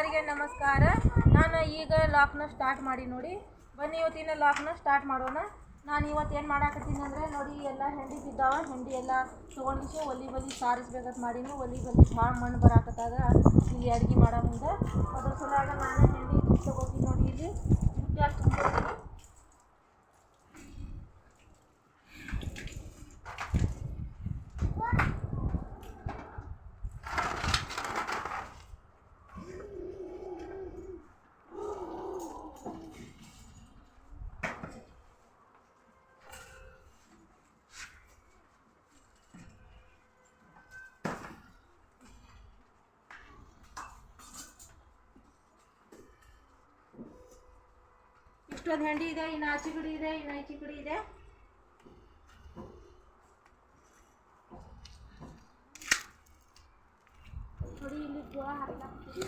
ಎಲ್ಲರಿಗೆ ನಮಸ್ಕಾರ. ನಾನು ಈಗ ಲಾಕ್ನ ಸ್ಟಾರ್ಟ್ ಮಾಡಿ ನೋಡಿ. ಬನ್ನಿ ಇವತ್ತಿನ ಲಾಕ್ನ ಸ್ಟಾರ್ಟ್ ಮಾಡೋಣ. ನಾನು ಇವತ್ತು ಏನು ಮಾಡಾಕತ್ತೀನಿ ಅಂದರೆ ನೋಡಿ, ಎಲ್ಲ ಹೆಂಡಿ ಬಿದ್ದಾವ. ಹೆಂಡಿ ಎಲ್ಲ ತೊಗೊಂಡು ಒಲಿ ಸಾರಿಸ್ಬೇಕಂತ ಮಾಡೀನಿ. ಒಲಿ ಭಾಳ ಮಣ್ಣು ಬರಾಕತ್ತಾಗ ಇಲ್ಲಿ ಅಡುಗೆ ಮಾಡೋ ಮುಂದೆ ಅದ್ರ ಸಲುವಾಗ ನಾನು ಹೆಂಡಿ ತೊಗೋತೀನಿ ನೋಡಿ. ಇಲ್ಲಿ ಮುಟ್ಟಾಗಿ ತುಂಬಿದ್ದೀನಿ. ಇಷ್ಟೊಂದು ಹೆಂಡಿ ಇದೆ, ಇನ್ನು ಆಚೆ ಕಡೆ ಇದೆ, ಇನ್ನು ಈಚೆ ಕಡೆ ಇದೆ. ನೋಡಿ ಇಲ್ಲಿ ಜೋಳ ಹಾಕ್ಲಾಕ್ತೀವಿ.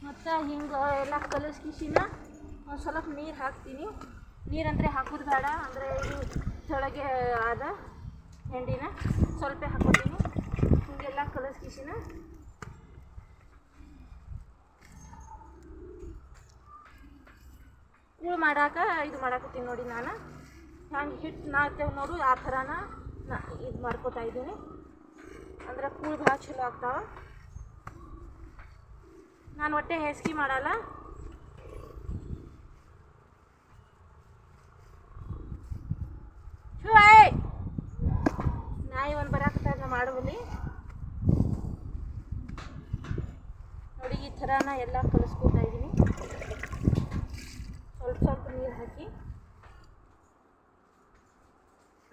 ಮತ್ತು ಹಿಂಗೆ ಎಲ್ಲ ಕಲಸ್ಕಿಸಿನ ಒಂದು ಸ್ವಲ್ಪ ನೀರು ಹಾಕ್ತೀನಿ. ನೀರಂದರೆ ಹಾಕೋದು ಬೇಡ, ಅಂದರೆ ಇದು ಕೆಳಗೆ ಆದ ಹೆಂಡಿನ ಸ್ವಲ್ಪ ಹಾಕೋತೀನಿ. ಹಿಂಗೆಲ್ಲ ಕಲಸ್ಕಿಸಿನ ಕೂಳು ಮಾಡಾಕ ಇದು ಮಾಡಾಕತ್ತೀನಿ ನೋಡಿ. ನಾನು ಹಂಗೆ ಹಿಟ್ಟು ನಾರ್ತೇವೆ ನೋಡು, ಆ ಥರನ ಇದು ಮಾಡ್ಕೋತಾ ಇದ್ದೀನಿ. ಅಂದ್ರೆ ಕೂಳು ಭಾಳ ಚಲೋ ಆಗ್ತಾವೆ. ನಾನು ಹೊಟ್ಟೆ ಹೆಸ್ಕಿ ಮಾಡಲ್ಲ. ನಾಯಿ ಒಂದು ಬರಾಕತ್ತಾಗ ಮಾಡುವಲ್ಲಿ ನೋಡಿ. ಈ ಥರನ ಎಲ್ಲ ಕಲಿಸ್ಕೊತಾ ಇದ್ದೀನಿ. ಸ್ವಲ್ಪ ನೀರು ಹಾಕಿ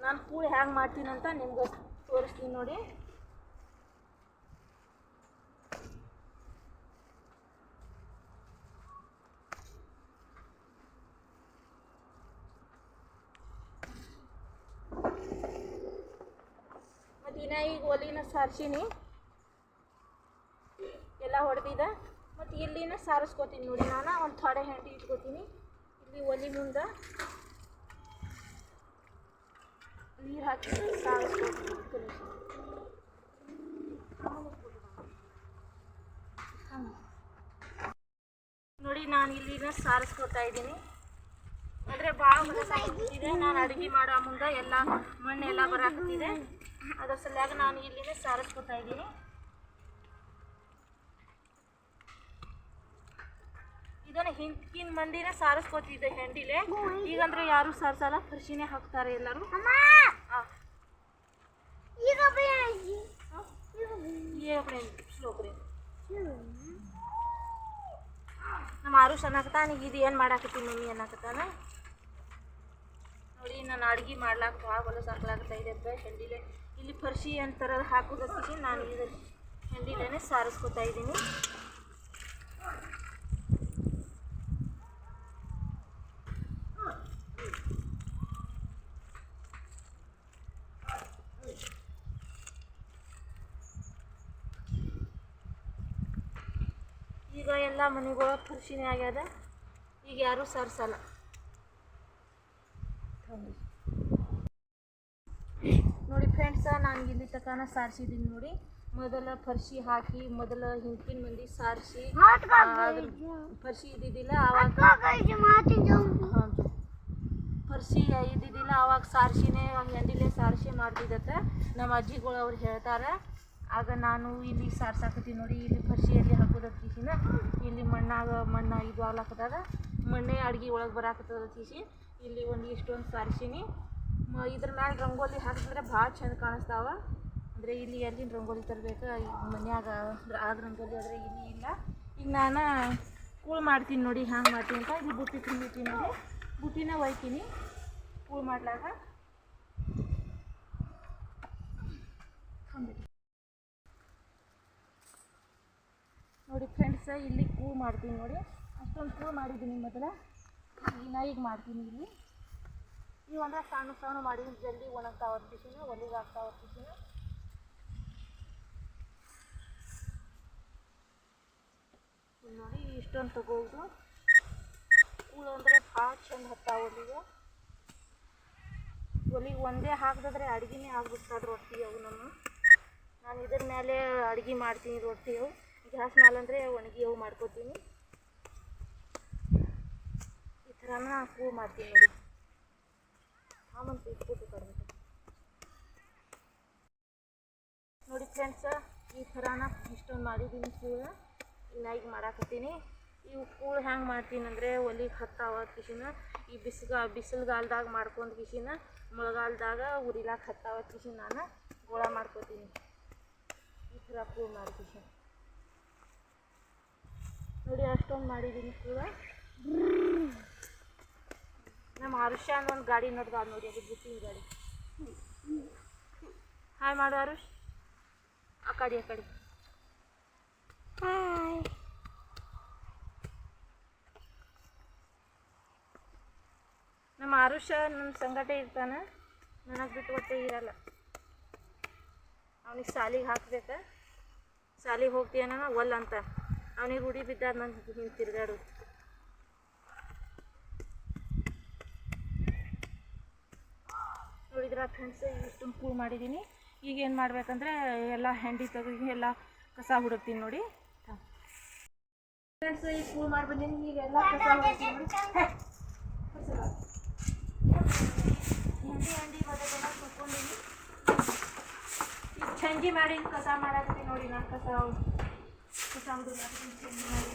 ನಾನು ಕೂಳು ಹ್ಯಾಂಗೆ ಮಾಡ್ತೀನಂತ ನಿಮ್ಗೆ ತೋರಿಸ್ತೀನಿ ನೋಡಿ. ಮತ್ತು ಇನ್ನ ಈಗ ಒಲಿನ ಸಾರಿಸೀನಿ, ಎಲ್ಲ ಹೊಡೆದಿದೆ. ಮತ್ತು ಇಲ್ಲಿನ ಸಾರಿಸ್ಕೋತೀನಿ ನೋಡಿ. ನಾನು ಒಂದು ಥೋಡೆ ಹೆಂಡಿ ಇಟ್ಕೋತೀನಿ. ಇಲ್ಲಿ ಒಲಿ ಮುಂದೆ ನೀರು ಹಾಕಿ ಸಾರಿಸ್ಕೋತೀನಿ. ನೋಡಿ ನಾನು ಇಲ್ಲಿನ ಸಾರಿಸ್ಕೊತಾ ಇದ್ದೀನಿ. ಅಂದರೆ ಭಾಳ ಇದೆ. ನಾನು ಅಡುಗೆ ಮಾಡೋ ಮುಂದೆ ಎಲ್ಲ ಮಣ್ಣೆಲ್ಲ ಬರಾಕತ್ತಿದೆ. ಅದ್ರ ಸಲುವಾಗ ನಾನು ಇಲ್ಲಿನ ಸಾರಿಸ್ಕೊತಾ ಇದ್ದೀನಿ. ಇದನ್ನು ಹಿಂದಿನ ಮಂದಿನೇ ಸಾರಿಸ್ಕೊತಿದ್ದೆ ಹೆಂಡಿಲೆ. ಈಗಂದ್ರೆ ಯಾರು ಸಾರಿಸಲ್ಲ, ಕೃಷಿನೇ ಹಾಕ್ತಾರೆ ಎಲ್ಲರೂ. ನಮ್ಮ ಆರು ಅನ್ನಕತ್ತಾನ, ಇದು ಏನು ಮಾಡಾಕತ್ತೀನಿ ಮಮ್ಮಿ ಅನ್ನಕತ್ತಾನ ನೋಡಿ. ನಾನು ಅಡುಗೆ ಮಾಡ್ಲಾಕ ಭಾಳ ಹೊಲಸು ಹಾಕ್ಲಾಗ್ತಾ ಇದೆ ಹೆಂಡಿಲೆ. ಇಲ್ಲಿ ಫರ್ಶಿ ಅಂತಾರ ಹಾಕೋದಕ್ಕೆ ನಾನು ಇದು ಹೆಂಡಿಲೇನೆ ಸಾರಿಸ್ಕೊತಾ ಇದ್ದೀನಿ. ಈಗ ಎಲ್ಲ ಮನೆಗಳ ಫರ್ಶಿನೇ ಆಗ್ಯದ, ಈಗ ಯಾರೂ ಸಾರಿಸಲ್ಲ ನೋಡಿ. ಫ್ರೆಂಡ್ಸ, ನಾನು ಇಲ್ಲಿ ತನಕ ಸಾರಿಸಿದ್ದೀನಿ ನೋಡಿ. ಮೊದಲ ಫರ್ಶಿ ಹಾಕಿ ಹಿಂದಿನ ಮಂದಿ ಸಾರಿಸಿ ಫರ್ಶಿ ಇದ್ದಿದ್ದಿಲ್ಲ ಆವಾಗ, ಫರ್ಶಿ ಇದ್ದಿದ್ದಿಲ್ಲ ಆವಾಗ ಸಾರಿಸಿನೇ ಹೆಂಡಿಲೆ ಸಾರಿಸಿ ಮಾಡ್ತಿದ್ದತ್ತೆ ನಮ್ಮ ಅಜ್ಜಿಗಳು. ಅವ್ರು ಹೇಳ್ತಾರೆ. ಆಗ ನಾನು ಇಲ್ಲಿ ಸಾರ್ಸಾಕತ್ತೀನಿ ನೋಡಿ. ಇಲ್ಲಿ ಫರ್ಶಿಯಲ್ಲಿ ಹಾಕೋದಕ್ಕೀಸಿನ ಇಲ್ಲಿ ಮಣ್ಣು ಇದು ಆಗ್ಲಾಕತ್ತದ, ಮಣ್ಣೆ ಅಡುಗೆ ಒಳಗೆ ಬರಾಕತ್ತದ ತೀಸಿ ಇಲ್ಲಿ ಇಷ್ಟೊಂದು ಸಾರಿಸೀನಿ. ಇದ್ರ ಮ್ಯಾಲೆ ರಂಗೋಲಿ ಹಾಕಿದ್ರೆ ಭಾಳ ಚಂದ ಕಾಣಿಸ್ತಾವ. ಅಂದರೆ ಇಲ್ಲಿ ಎಲ್ಲಿನ ರಂಗೋಲಿ ತರಬೇಕು, ಮನ್ಯಾಗ ಆದ ರಂಗೋಲಿ ಆದರೆ ಇಲ್ಲಿ ಇಲ್ಲ. ಈಗ ನಾನು ಕೂಳು ಮಾಡ್ತೀನಿ ನೋಡಿ, ಹ್ಯಾಂಗೆ ಮಾಡ್ತೀನಿ ಅಂತ. ಇಲ್ಲಿ ಬುಟ್ಟಿ ತುಂಬಿತೀನಿ ನೋಡಿ, ಬುಟ್ಟಿನ ಒಯ್ತೀನಿ ಕೂಳು ಮಾಡ್ಲಾಗ. ನೋಡಿ ಫ್ರೆಂಡ್ಸ, ಇಲ್ಲಿ ಕೂಳು ಮಾಡ್ತೀನಿ ನೋಡಿ. ಅಷ್ಟೊಂದು ಕೂಳು ಮಾಡಿದ್ದೀನಿ ಮೊದಲ, ಈಗ ಮಾಡ್ತೀನಿ ಇಲ್ಲಿ. ಇವು ಅಂದರೆ ಸಣ್ಣ ಮಾಡಿ ಜಲ್ದಿ ಒಣಗ್ತಾ ಹೊರ್ತಿಸಿನ, ಒಲಿಗೆ ಹಾಕ್ತಾ ಹೊರ್ತಿಸಿನ. ನೋಡಿ ಇಷ್ಟೊಂದು ತಗೋದು ಕೂಳು ಅಂದರೆ ಭಾಳ ಚಂದ ಹತ್ತಾವ ಒಲಿಗೆ. ಒಲಿಗೆ ಒಂದೇ ಹಾಕಿದ್ರೆ ಅಡುಗೆನೇ ಆಗ್ಬಿಡ್ತದೆ ರೊಟ್ಟಿ ಅವು ನಾನು ಇದ್ರ ಮೇಲೆ ಅಡುಗೆ ಮಾಡ್ತೀನಿ ರೊಟ್ಟಿ ಅವು ಗ್ಯಾಸ್ ಮೇಲೆ ಅಂದರೆ ಒಣಗಿ ಅವು ಮಾಡ್ಕೊತೀನಿ ಈ ಥರನ ಕೂಳು ಮಾಡ್ತೀನಿ ನೋಡಿ ಆಮೇಲೆ ಇಟ್ಬಿಟ್ಟು ಕಡ್ಬಿಟ್ಟು ನೋಡಿ ಫ್ರೆಂಡ್ಸ ಈ ಥರನ ಇಷ್ಟೊಂದು ಮಾಡಿದ್ದೀನಿ ಕೂಳು ಇನ್ನು ಈಗ ಮಾಡಾಕತ್ತೀನಿ ಇವು ಕೂಳು ಹೆಂಗೆ ಮಾಡ್ತೀನಿ ಅಂದರೆ ಒಲಿಗೆ ಹತ್ತಾವ ಕಿಶಿನ ಈ ಬಿಸಿಲುಗಾಲದಾಗ ಮಾಡ್ಕೊಂಡು ಕಿಶಿನ ಮಳೆಗಾಲದಾಗ ಉರಿಲಾಕ ಹತ್ತಾವ ಕಿಶಿನ ನಾನು ಗೋಳ ಮಾಡ್ಕೊತೀನಿ ಈ ಥರ ಕೂಳು ಮಾಡಿ ಕಿಶಿನ ನೋಡಿ ಅಷ್ಟೊಂದು ಮಾಡಿದ್ದೀನಿ ಕೂಳು ನಮ್ಮ ಆರುಷ ಅನ್ನೋ ಒಂದು ಗಾಡಿ ನೋಡ್ದ ನೋಡಿ ಅದು ಬುಟ್ಟಿನ ಗಾಡಿ ಹಾಯ್ ಮಾಡು ಆರುಷ್ ಆ ಕಡೆ ಹಾಯ್ ನಮ್ಮ ಆರುಷ ನನ್ನ ಸಂಗಟ ಇರ್ತಾನೆ ನನಗೆ ಬಿಟ್ಟು ಹೊಟ್ಟೆ ಇರಲ್ಲ ಅವನಿಗೆ ಸಾಲಿಗೆ ಹಾಕ್ಬೇಕು ಸಾಲಿಗೆ ಹೋಗ್ತೀಯನ ಒಲ್ಲ ಅಂತ ಅವನಿಗೆ ರೂಢಿ ಬಿದ್ದಾದ ನಂಗೆ ಹಿಂಗೆ ತಿರ್ಗಾಡು ನೋಡಿದ್ರ ಫ್ರೆಂಡ್ಸ್ ಇಷ್ಟೊಂದು ಕೂಳು ಮಾಡಿದ್ದೀನಿ ಈಗ ಏನು ಮಾಡ್ಬೇಕಂದ್ರೆ ಎಲ್ಲ ಹೆಂಡಿ ತೆಗೆದು ಎಲ್ಲ ಕಸ ಹುಡುಕ್ತೀನಿ ನೋಡಿ ಫ್ರೆಂಡ್ಸ್ ಈಗ ಕೂಳು ಮಾಡಿ ಬಂದೀನಿ ಈಗ ಎಲ್ಲ ಕಸ ಹುಡುಕ್ತೀನಿ ನೋಡಿ ಹೆಂಡಿ ಮದೆಲ್ಲ ಕುತ್ಕೊಂಡಿನಿ ಈಗ ಚಂಜಿ ಮಾಡಿ ಕಸ ಮಾಡಾಕತ್ತೀನಿ ನೋಡಿ ನಾನು ಕಸ ಹುಡುಗ ಚಂಜಿ ಮಾಡಿ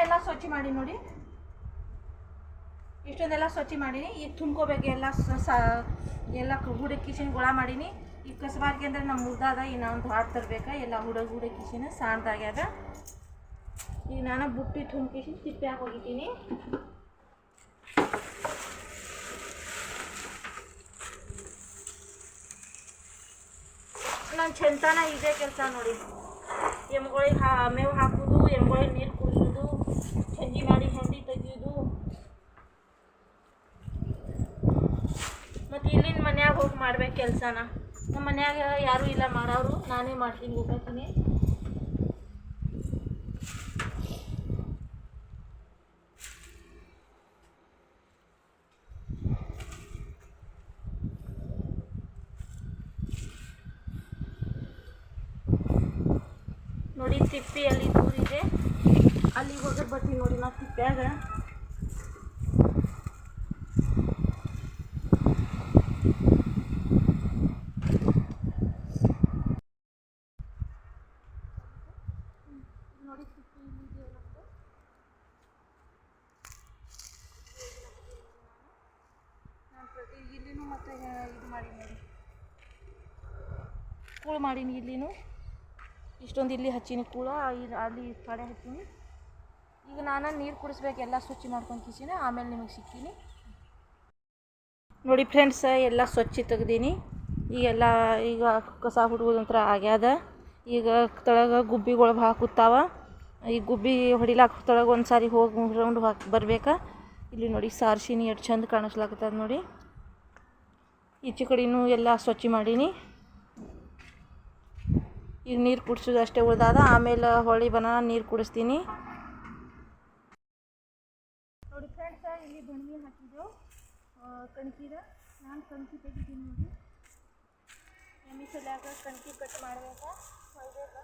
ಎಲ್ಲ ಸ್ವಚ್ಛ ಮಾಡಿ ನೋಡಿ ಇಷ್ಟೊಂದೆಲ್ಲ ಸ್ವಚ್ಛ ಮಾಡೀನಿ ಈಗ ತುಂಬ್ಕೋಬೇಕು ಎಲ್ಲ ಹುಡುಗ ಕಿಶನ್ ಗೊಳ ಮಾಡೀನಿ ಈಗ ಕಸಬಾರ್ಗೆ ಅಂದ್ರೆ ನಮ್ಮ ಮುಗ್ದಾದ ಈಗ ನಾವು ಹಾಡು ತರಬೇಕು ಎಲ್ಲ ಹುಡುಗ ಕಿಶನ್ ಸಣ್ಣದಾಗ್ಯದ ಈಗ ನಾನು ಬುಟ್ಟಿ ತುಂಬಿಸಿ ತಿಪ್ಪೆ ಹಾಕಿ ಹೋಗಿದ್ದೀನಿ ನಾನು ಚೆಂತನ ಇದೇ ಕೆಲಸ ನೋಡಿ ಎಮ್ಗಳಿಗೆ ಮೇವು ಹಾಕೋದು ಎಮ್ಗಳಿಗೆ ನೀರು ಕುಡಿಸೋದು ಚಂಜಿ ಮಾಡಿ ಹೆಂಡಿ ತೆಗಿಯೋದು ಮತ್ತು ಇಲ್ಲಿನ ಮನ್ಯಾಗ ಹೋಗಿ ಮಾಡ್ಬೇಕು ಕೆಲಸನ ನಮ್ಮ ಮನ್ಯಾಗ ಯಾರೂ ಇಲ್ಲ ಮಾಡೋರು ನಾನೇ ಮಾಡ್ತೀನಿ ಹೋಗ್ತೀನಿ ನೋಡಿ ತಿಪ್ಪಿ ಅಲ್ಲಿ ದೂರ ಇದೆ ಅಲ್ಲಿಗೆ ಹೋಗಿ ಬರ್ತೀನಿ ನೋಡಿ ನಾವು ತಿಪ್ಪ್ಯಾಗ ನೋಡಿ ತಿಪ್ಪಿ ಇಲ್ಲಿದೆ ನಮ್ಮದು ನಾನು ಪ್ರತಿ ಇಲ್ಲಿನೂ ಮತ್ತು ಇದು ಮಾಡೀನಿ ನೋಡಿ ಕೂಳು ಮಾಡೀನಿ ಇಲ್ಲಿನೂ ಇಷ್ಟೊಂದು ಇಲ್ಲಿ ಹಚ್ಚೀನಿ ಕೂಳ ಅಲ್ಲಿ ಕಡೆ ಹಚ್ಚೀನಿ ಈಗ ನಾನು ನೀರು ಕುಡಿಸ್ಬೇಕು ಎಲ್ಲ ಸ್ವಚ್ಛ ಮಾಡ್ಕೊಂಡು ಕಿಸಿನ ಆಮೇಲೆ ನಿಮಗೆ ಸಿಗ್ತೀನಿ ನೋಡಿ ಫ್ರೆಂಡ್ಸ್ ಎಲ್ಲ ಸ್ವಚ್ಛ ತೆಗ್ದೀನಿ ಈಗೆಲ್ಲ ಈಗ ಕಸ ಹುಡುಗೋದಂತ್ರ ಆಗ್ಯಾದ ಈಗ ತಳಗ ಗುಬ್ಬಿಗಳು ಭಾಳ ಕೂತಾವ ಈ ಗುಬ್ಬಿ ಹೊಡಿಲಾಕ ತಳಗ ಒಂದು ಸಾರಿ ಹೋಗಿ ರೌಂಡ್ ಹಾಕಿ ಬರ್ಬೇಕಾ ಇಲ್ಲಿ ನೋಡಿ ಸಾರ್ಸಿನಿ ಎಷ್ಟು ಚಂದ ಕಾಣಿಸ್ಲಾಕತ್ತದ ನೋಡಿ ಈಚೆ ಕಡೆನೂ ಎಲ್ಲ ಸ್ವಚ್ಛ ಮಾಡೀನಿ ಈಗ ನೀರು ಕುಡಿಸೋದು ಅಷ್ಟೇ ಉಳ್ದಾದ ಆಮೇಲೆ ಹೊಳ್ಳಿ ಬನ ನೀರು ಕುಡಿಸ್ತೀನಿ ನೋಡಿ ಫ್ರೆಂಡ್ಸ ಇಲ್ಲಿ ಬಣ್ಣಿ ಹಾಕಿದ್ದೆವು ಕಣ್ಕಿದ ನಾನು ಕಣ್ಕಿ ತೆಗಿತೀನಿ ನೋಡಿ ಎಮ್ಮೆ ಸಲ್ಯಾಗ ಕಣ್ಕಿ ಕಟ್ ಮಾಡ್ಬೇಕಾ ಹೊಯ್ಬೇಕು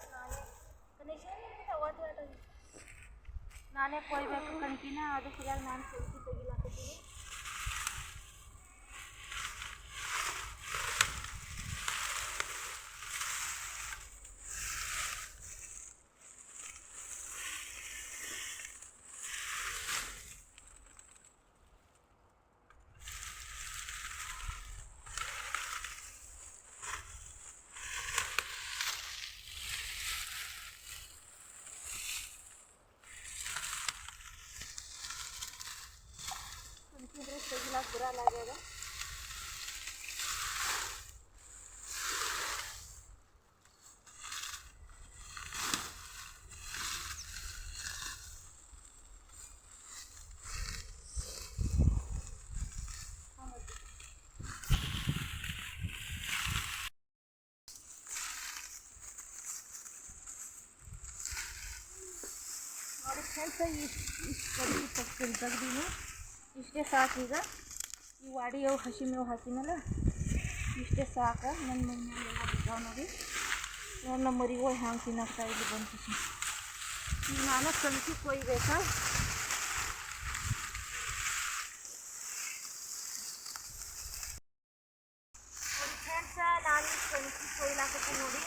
ನಾನೇ ಕೊಯ್ಬೇಕು ಕಣ್ಕಿನ ಅದು ಸರಿಯಾಗಿ ನಾನು ಕಣ್ಕಿ ತೆಗಿಲಾಕತ್ತೀನಿ ಬರಲಾಗ್ಯದ. ನೋಡಿ ಫ್ರೆಂಡ್ಸ್, ಇಷ್ಟು ಕಡಿಮೆ ತೆಗ್ದೀನಿ. ಇಷ್ಟೇ ಸಾಕು. ಈಗ ಈ ವಾಡಿಯವು ಹಸಿ ಮೇವು ಹಾಕಿನಲ್ಲ, ಇಷ್ಟೇ ಸಾಕು. ನನ್ನ ಮನೆಯಲ್ಲೆಲ್ಲ ಬಿದ್ದಾವೆ ನೋಡಿ. ನಮ್ಮ ಮರಿಗಳು ಹ್ಯಾಂಗೆ ತಿನ್ನಕ್ತಾ ಇಲ್ಲಿ ಬಂದು ಈಗ ನಾನು ಕಣಕಿ ಕೊಯ್ಬೇಕಾ. ನೋಡಿ ಫ್ರೆಂಡ್ಸ, ನಾನು ಕಣಕಿ ಕೊಯ್ಲಾಕತ್ತೀನಿ ನೋಡಿ.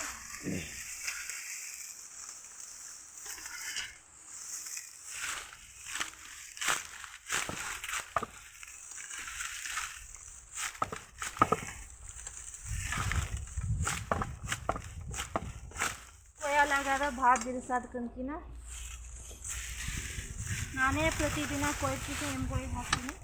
ಕೊಯ್ಯಲಾಗ್ಯದ ಭಾಳ ಬಿರುಸಾದ ಕಣಕಿನ. ನಾನೇ ಪ್ರತಿದಿನ ಕೊಯ್ತಿದ್ದೆ, ಎಮ್ಗಳಿಗೆ ಹಾಕ್ತೀನಿ.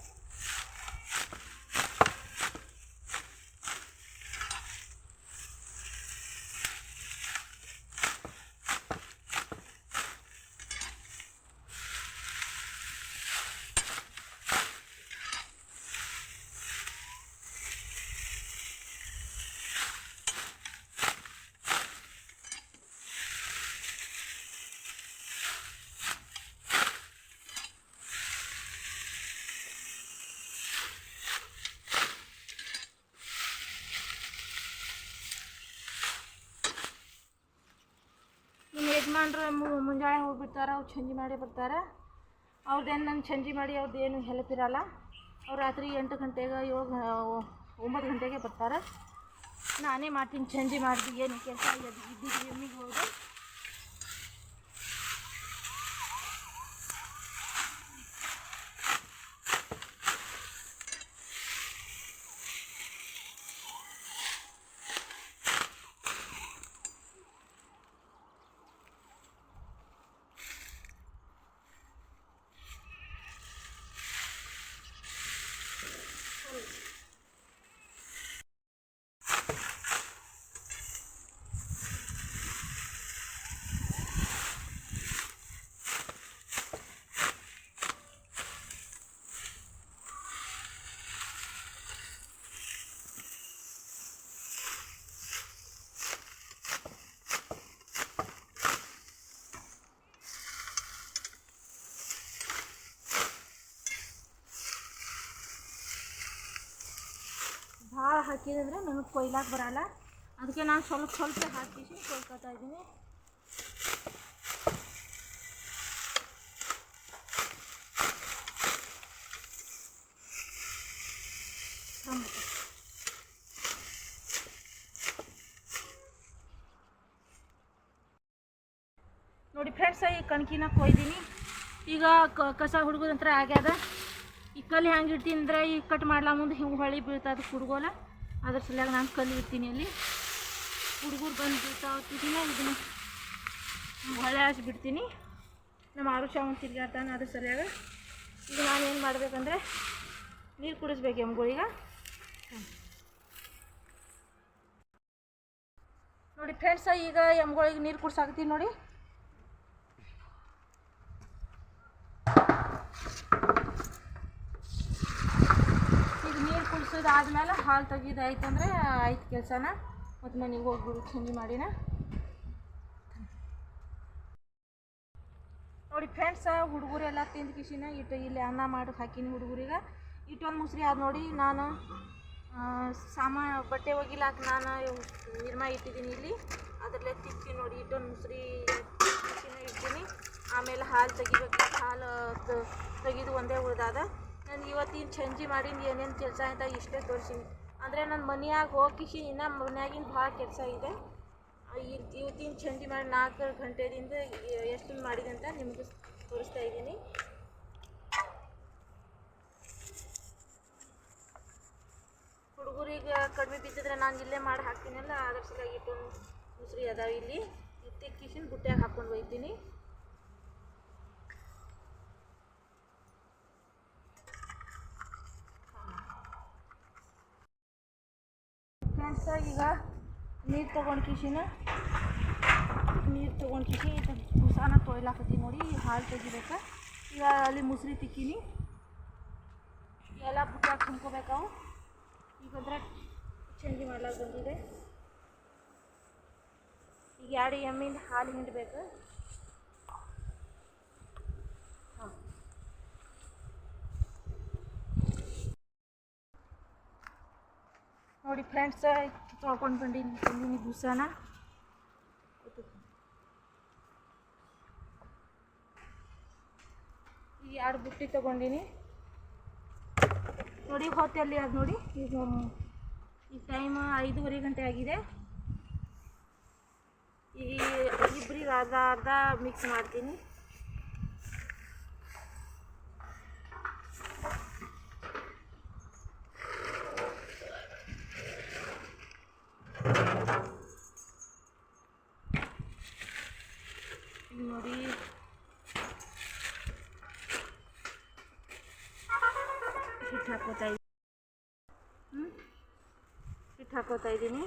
ನಿಮ್ಮ ಯಜಮಾನ್ರು ಮುಂಜಾನೆ ಹೋಗ್ಬಿಡ್ತಾರೆ, ಅವ್ರು ಸಂಜೆ ಮಾಡಿ ಬರ್ತಾರೆ. ಅವ್ರದ್ದೇನು ನಾನು ಸಂಜೆ ಮಾಡಿ ಅವ್ರದ್ದೇನು ಹೆಲ್ಪ್ ಇರಲ್ಲ. ಅವ್ರು ರಾತ್ರಿ 8 ಗಂಟೆಗೆ 9 ಗಂಟೆಗೆ ಬರ್ತಾರೆ. ನಾನೇ ಮಾಡ್ತೀನಿ. ಸಂಜೆ ಮಾಡ್ದು ಏನು ಕೆಲಸ ಇದ್ದಿದ್ದು ಎಮ್ಮಿಗೆ ಹೋಗಿ ಭಾಳ ಹಾಕಿದಂದ್ರೆ ನನಗೆ ಕೊಯ್ಲಾಕ ಬರಲ್ಲ. ಅದಕ್ಕೆ ನಾನು ಸ್ವಲ್ಪ ಹಾಕಿ ಕೊಯ್ಕೊತಾ ಇದ್ದೀನಿ. ನೋಡಿ ಫ್ರೆಂಡ್ಸ್, ಈ ಕಣಕಿನ ಕೊಯ್ದೀನಿ. ಈಗ ಕಸ ಹುಡುಗೋದಂತ್ರ ಆಗ್ಯದ. ಈ ಕಲ್ಲು ಹೆಂಗೆ ಇಡ್ತೀನಿ ಅಂದರೆ, ಈ ಕಟ್ ಮಾಡ್ಲಾ ಮುಂದೆ ಹಿಂಗೆ ಹೊಳಿ ಬೀಳ್ತದೆ ಹುಡುಗೋಲ್ಲ. ಅದ್ರ ಸಲುವಾಗಿ ನಾನು ಕಲ್ಲು ಇಡ್ತೀನಿ. ಅಲ್ಲಿ ಹುಡುಗರು ಬಂದು ಬೀಳ್ತಾವತ್ತಿದ್ದೀನ ಇದನ್ನು ಹೊಳೆ ಹಾಸಿ ಬಿಡ್ತೀನಿ. ನಮ್ಮ ಆರುಷ ಒಂದು ತಿರ್ಗಾಡ್ತಾನೆ. ಅದ್ರ ಸರಿಯಾಗಿ ಈಗ ನಾನು ಏನು ಮಾಡಬೇಕಂದ್ರೆ, ನೀರು ಕುಡಿಸ್ಬೇಕು ಎಮ್ಗಳಿಗೆ. ನೋಡಿ ಫ್ರೆಂಡ್ಸ, ಈಗ ಎಮ್ಗಳಿಗೆ ನೀರು ಕುಡ್ಸಾಕ್ತೀನಿ ನೋಡಿ. ಈಗ ನೀರು ಕುಡಿಸೋದಾದ್ಮೇಲೆ ಹಾಲು ತೆಗಿದಾಯ್ತಂದ್ರೆ ಆಯ್ತು ಕೆಲಸನ. ಮತ್ತು ಮನೆಗೆ ಹೋಗ್ಬಿಡು ಚಂಜಿ ಮಾಡಿನ. ನೋಡಿ ಫ್ರೆಂಡ್ಸ, ಹುಡುಗರೆಲ್ಲ ತಿಂದು ಕಿಶಿನ ಇಲ್ಲಿ ಅನ್ನ ಮಾಡಿ ಹಾಕಿನಿ ಹುಡುಗರಿಗೆ. ಇಟ್ಟೊಂದು ಮುಸ್ರಿ ಆದ ನೋಡಿ. ನಾನು ಬಟ್ಟೆ ಒಗಿಲಾಕ ನಾನು ನಿರ್ಮಾ ಇಟ್ಟಿದ್ದೀನಿ ಇಲ್ಲಿ. ಅದರಲ್ಲೇ ತಿಕ್ತೀನಿ ನೋಡಿ. ಇಟ್ಟೊಂದು ಮುಸ್ರಿ ಇಡ್ತೀನಿ. ಆಮೇಲೆ ಹಾಲು ತೆಗಿಬೇಕು. ಹಾಲು ತೆಗೆದು ಒಂದೇ ಉಳ್ದಾದ. ನಾನು ಇವತ್ತಿನ ಸಂಜೆ ಮಾಡಿಂದ ಏನೇನು ಕೆಲಸ ಅಂತ ಇಷ್ಟೇ ತೋರಿಸೀನಿ. ಅಂದರೆ ನನ್ನ ಮನೆಯಾಗ ಹೋಗಿಸಿ ಇನ್ನೂ ಮನ್ಯಾಗಿನ ಭಾಳ ಕೆಲಸ ಇದೆ. ಇವತ್ತಿನ ಸಂಜೆ ಮಾಡಿ 4 ಗಂಟೆದಿಂದ ಎಷ್ಟು ಮಾಡಿದೆ ಅಂತ ನಿಮಗೆ ತೋರಿಸ್ತಾ ಇದ್ದೀನಿ. ಹುಡುಗರಿಗೆ ಕಡಿಮೆ ಬಿದ್ದಿದ್ರೆ ನಾನು ಇಲ್ಲೇ ಮಾಡಿ ಹಾಕ್ತೀನಲ್ಲ, ಅದ್ರ ಸಲುವಾಗಿ ಇಟ್ಟೊಂದು ಮುಸ್ರಿ ಅದಾವೆ ಇಲ್ಲಿ. ತಿಕ್ಕಿಸಿನ ಬುಟ್ಟ್ಯಾಗ ಹಾಕ್ಕೊಂಡು ಒಯ್ತೀನಿ. ಫ್ರೆಂಡ್ಸ ಈಗ ನೀರು ತೊಗೊಂಡು ಕಿಶಿ ಇದು ಬುಸಾನ ತೊಯ್ಲಾಕತ್ತೀನಿ ನೋಡಿ. ಈಗ ಹಾಲು ತೆಗಿಬೇಕು. ಈಗ ಅಲ್ಲಿ ಮುಸ್ರಿ ತಿಕ್ಕೀನಿ, ಎಲ್ಲ ಬುಟ್ಟಾಗ ತುಂಬ್ಕೋಬೇಕಾವು. ಈಗ ಅಂದ್ರೆ ಚಂಜಿ ಮಾಡ್ಲಾಕ ಬಂದಿದೆ. ಈಗ 2 ಎಮ್ಮಿಂದ ಹಾಲು ಹಿಂಡಬೇಕು. ಹಾಂ, ನೋಡಿ ಫ್ರೆಂಡ್ಸ, ತೊಳ್ಕೊಂಡು ಬಂದೀನಿ ಬುಸಾನ. ಈ 2 ಬುಟ್ಟಿ ತೊಗೊಂಡಿನಿ ನೋಡಿ. ಹೊತ್ತಲ್ಲಿ ಅದು ನೋಡಿ, ಈಗ ಟೈಮ್ 5:30 ಗಂಟೆ ಆಗಿದೆ. ಈಗ ಇಬ್ಬರಿಗೆ ಅರ್ಧ ಮಿಕ್ಸ್ ಮಾಡ್ತೀನಿ. ನೋಡಿ ಹಿಟ್ಟು ಹಾಕೋತಾ ಇದ್ದೀನಿ.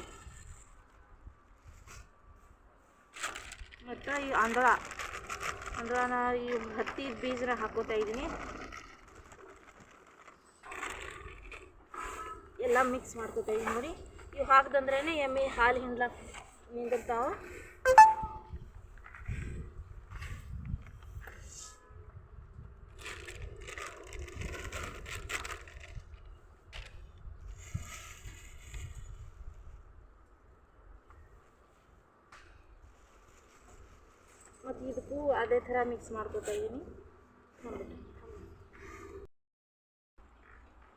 ಮತ್ತು ಈ ಅಂದ್ರನ ಈ ಹತ್ತಿ ಬೀಜನ ಹಾಕೋತಾ ಇದ್ದೀನಿ. ಎಲ್ಲ ಮಿಕ್ಸ್ ಮಾಡ್ಕೋತಾ ಇದ್ದೀನಿ ನೋಡಿ. ಇವು ಹಾಕ್ದಂದ್ರೇ ಎಮ್ಮೆ ಹಾಲು ನಿಂದಿರ್ತಾವ. ಮತ್ತು ಇದಕ್ಕೂ ಅದೇ ಥರ ಮಿಕ್ಸ್ ಮಾಡ್ಕೋತಾ ಇದ್ದೀನಿ.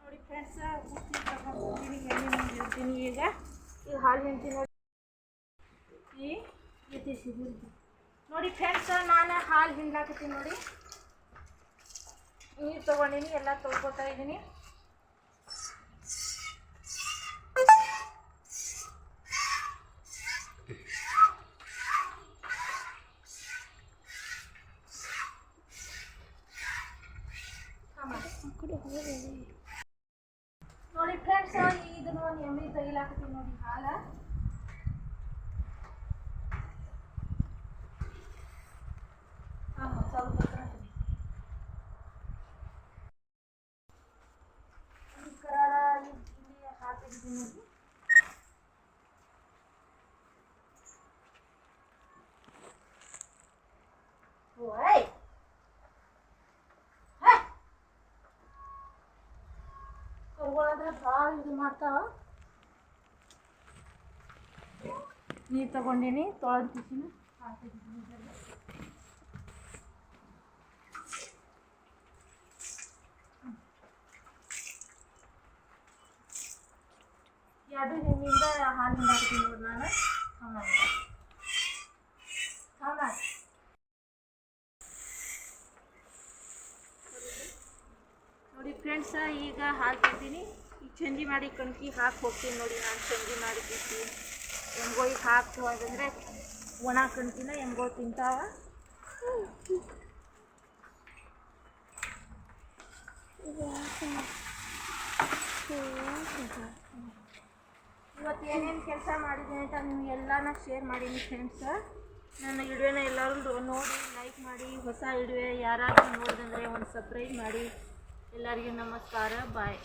ನೋಡಿ ಫ್ರೆಂಡ್ಸ, ಬುತ್ತಿ ತಗೊಂಡ್ಬರ್ತೀನಿ, ಎಣ್ಣೆ ಮುಂದಿರ್ತೀನಿ. ಈಗ ಹಾಲು ಹಿಂಡ್ತೀನಿ ನೋಡಿ. ನೋಡಿ ಫ್ರೆಂಡ್ಸ, ನಾನು ಹಾಲು ಹಿಂಡ್ಲಾಕತ್ತೀನಿ ನೋಡಿ. ನೀರು ತೊಗೊಂಡಿನಿ, ಎಲ್ಲ ತೊಳ್ಕೊತಾ ಇದ್ದೀನಿ. ನೋಡಿ ಫ್ರೆಂಡ್ಸ್, ಇದನ್ನು ಎಮ್ಮೆ ತೆಗಿಲಾಕತ್ತೀನಿ ನೋಡಿ ಹಾಲು. ಸ್ವಲ್ಪ ಇಲ್ಲಿ ಹಾಕಿದ್ದೀನಿ ನೋಡಿ. ಭಾಳ ಇದು ಮಾಡ್ತಾವ. ನೀರು ತಗೊಂಡಿನಿ, ತೊಳೆದಿದ್ದೀನಿ, ಹಾಕಿದ್ದೀನಿ. ಎರಡು ಎಮ್ಮಿಂದ ಹಾಲು ಹಿಂಡಾಕತ್ತೀನಿ ನೋಡಿ ನಾನು. ನೋಡಿ ಫ್ರೆಂಡ್ಸ, ಈಗ ಹಾಲು ತೆಗ್ದೀನಿ. ಈಗ ಚಂಜಿ ಮಾಡಿ ಕಣ್ಕಿ ಹಾಕಿ ಹೋಗ್ತೀನಿ ನೋಡಿ. ನಾನು ಚಂಜಿ ಮಾಡಿ ಬಿಟ್ಟು ಎಮ್ಗೋಳಿಗೆ ಹಾಕಿ ಹೋದಂದರೆ ಒಣ ಕಣ್ಕಿನ ಎಮ್ಗೋಳು ತಿಂತಾವ. ಇವತ್ತು ಏನೇನು ಕೆಲಸ ಮಾಡಿದ್ದೀನಿ ಅಂತ ನಿಮಗೆಲ್ಲ ಶೇರ್ ಮಾಡೀನಿ ಫ್ರೆಂಡ್ಸ. ನನ್ನ ವಿಡಿಯೋನ ಎಲ್ಲರೂ ನೋಡಿ ಲೈಕ್ ಮಾಡಿ. ಹೊಸ ವಿಡಿಯೋ ಯಾರಾದರೂ ನೋಡಿದಂದರೆ ಒಂದು ಸಬ್ಸ್ಕ್ರೈಬ್ ಮಾಡಿ. ಎಲ್ಲರಿಗೂ ನಮಸ್ಕಾರ, ಬಾಯ್.